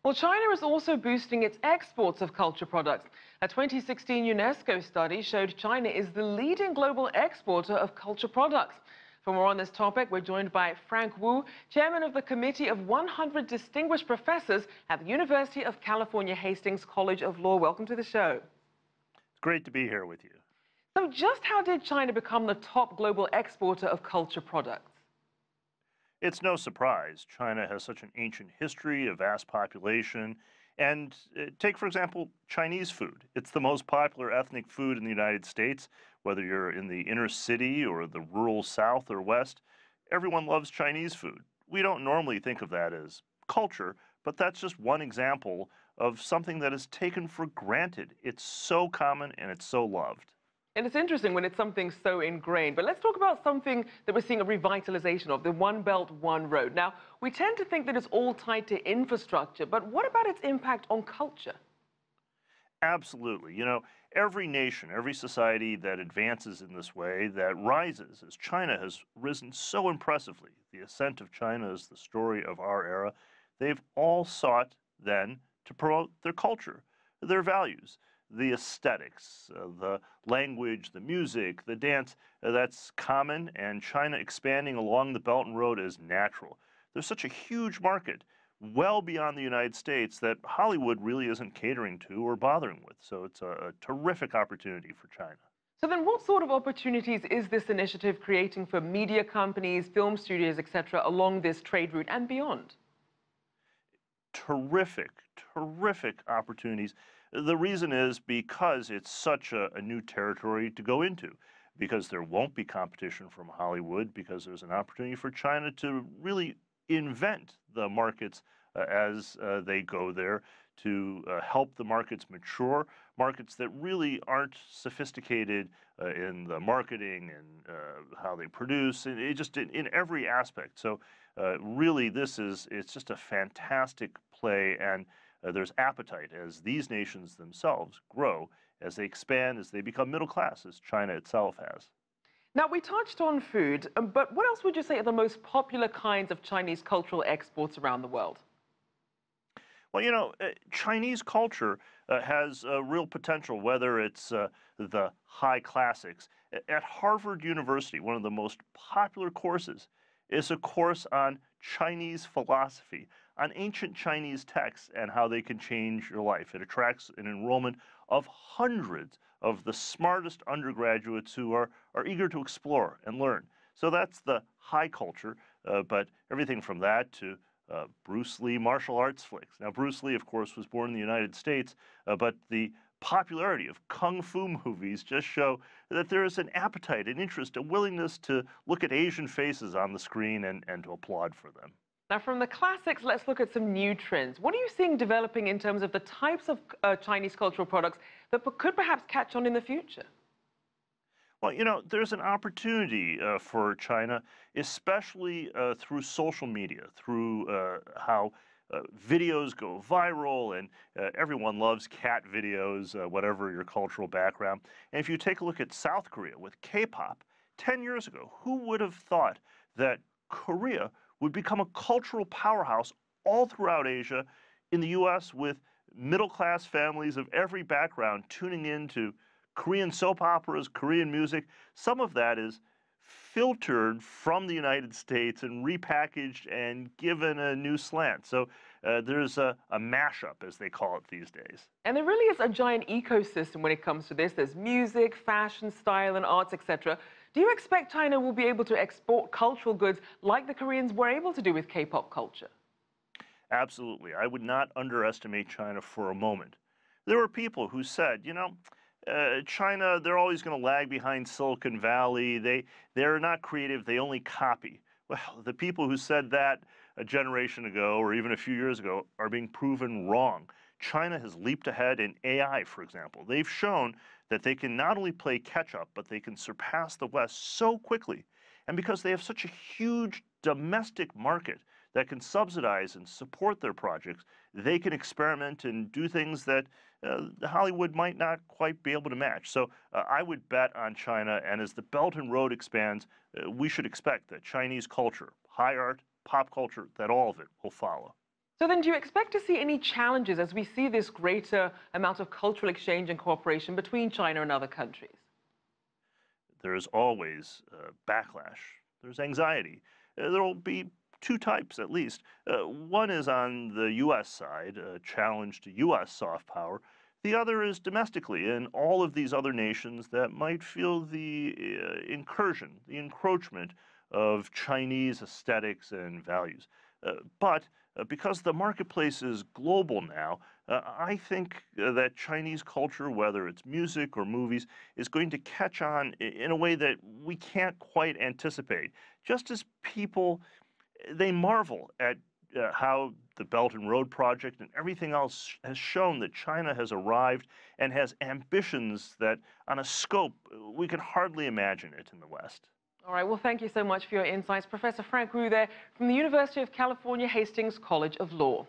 Well, China is also boosting its exports of culture products. A 2016 UNESCO study showed China is the leading global exporter of culture products. For more on this topic, we're joined by Frank Wu, chairman of the Committee of 100 Distinguished Professors at the University of California, Hastings College of Law. Welcome to the show. It's great to be here with you. So just how did China become the top global exporter of culture products? It's no surprise. China has such an ancient history, a vast population, and take, for example, Chinese food. It's the most popular ethnic food in the United States, whether you're in the inner city or the rural south or west. Everyone loves Chinese food. We don't normally think of that as culture, but that's just one example of something that is taken for granted. It's so common and it's so loved. And it's interesting when it's something so ingrained. But let's talk about something that we're seeing a revitalization of, the One Belt, One Road. Now, we tend to think that it's all tied to infrastructure, but what about its impact on culture? Absolutely. You know, every nation, every society that advances in this way, that rises, as China has risen so impressively, the ascent of China is the story of our era, they've all sought then to promote their culture, their values, the aesthetics, the language, the music, the dance, that's common, and China expanding along the Belt and Road is natural. There's such a huge market, well beyond the United States, that Hollywood really isn't catering to or bothering with. So it's a terrific opportunity for China. So then what sort of opportunities is this initiative creating for media companies, film studios, etc., along this trade route and beyond? Terrific, terrific opportunities. The reason is because it's such a new territory to go into, because there won't be competition from Hollywood, because there's an opportunity for China to really invent the markets as they go there, to help the markets mature, markets that really aren't sophisticated in the marketing and how they produce, and it just in every aspect. So really, it's just a fantastic play, and there's appetite as these nations themselves grow, as they expand, as they become middle class, as China itself has. Now, we touched on food, but what else would you say are the most popular kinds of Chinese cultural exports around the world? Well, you know, Chinese culture has real potential, whether it's the high classics. At Harvard University, one of the most popular courses is a course on Chinese philosophy, on ancient Chinese texts and how they can change your life. It attracts an enrollment of hundreds of the smartest undergraduates who are eager to explore and learn. So that's the high culture, but everything from that to Bruce Lee martial arts flicks. Now, Bruce Lee, of course, was born in the United States, but the popularity of kung fu movies just show that there is an appetite, an interest, a willingness to look at Asian faces on the screen and to applaud for them. Now, from the classics, let's look at some new trends. What are you seeing developing in terms of the types of Chinese cultural products that could perhaps catch on in the future? Well, you know, there's an opportunity for China, especially through social media, through how videos go viral, and everyone loves cat videos, whatever your cultural background. And if you take a look at South Korea with K-pop, 10 years ago, who would have thought that Korea would become a cultural powerhouse all throughout Asia, in the U.S. with middle-class families of every background tuning into Korean soap operas, Korean music? Some of that is filtered from the United States and repackaged and given a new slant. So there's a mashup, as they call it these days. And there really is a giant ecosystem when it comes to this. There's music, fashion, style, and arts, etc. Do you expect China will be able to export cultural goods like the Koreans were able to do with K-pop culture? Absolutely. I would not underestimate China for a moment. There were people who said, you know, China, they're always going to lag behind Silicon Valley. They're not creative. They only copy. Well, the people who said that a generation ago or even a few years ago are being proven wrong. China has leaped ahead in AI, for example. They've shown that they can not only play catch-up, but they can surpass the West so quickly. And because they have such a huge domestic market that can subsidize and support their projects, they can experiment and do things that Hollywood might not quite be able to match. So I would bet on China, and as the Belt and Road expands, we should expect that Chinese culture, high art, pop culture, that all of it will follow. So then, do you expect to see any challenges as we see this greater amount of cultural exchange and cooperation between China and other countries? There's always backlash. There's anxiety. There will be two types at least. One is on the U.S. side, a challenge to U.S. soft power. The other is domestically in all of these other nations that might feel the incursion, the encroachment of Chinese aesthetics and values. But because the marketplace is global now, I think that Chinese culture, whether it's music or movies, is going to catch on in a way that we can't quite anticipate. Just as people, they marvel at how the Belt and Road Project and everything else has shown that China has arrived and has ambitions that, on a scope, we can hardly imagine it in the West. All right, well, thank you so much for your insights. Professor Frank Wu there from the University of California, Hastings College of Law.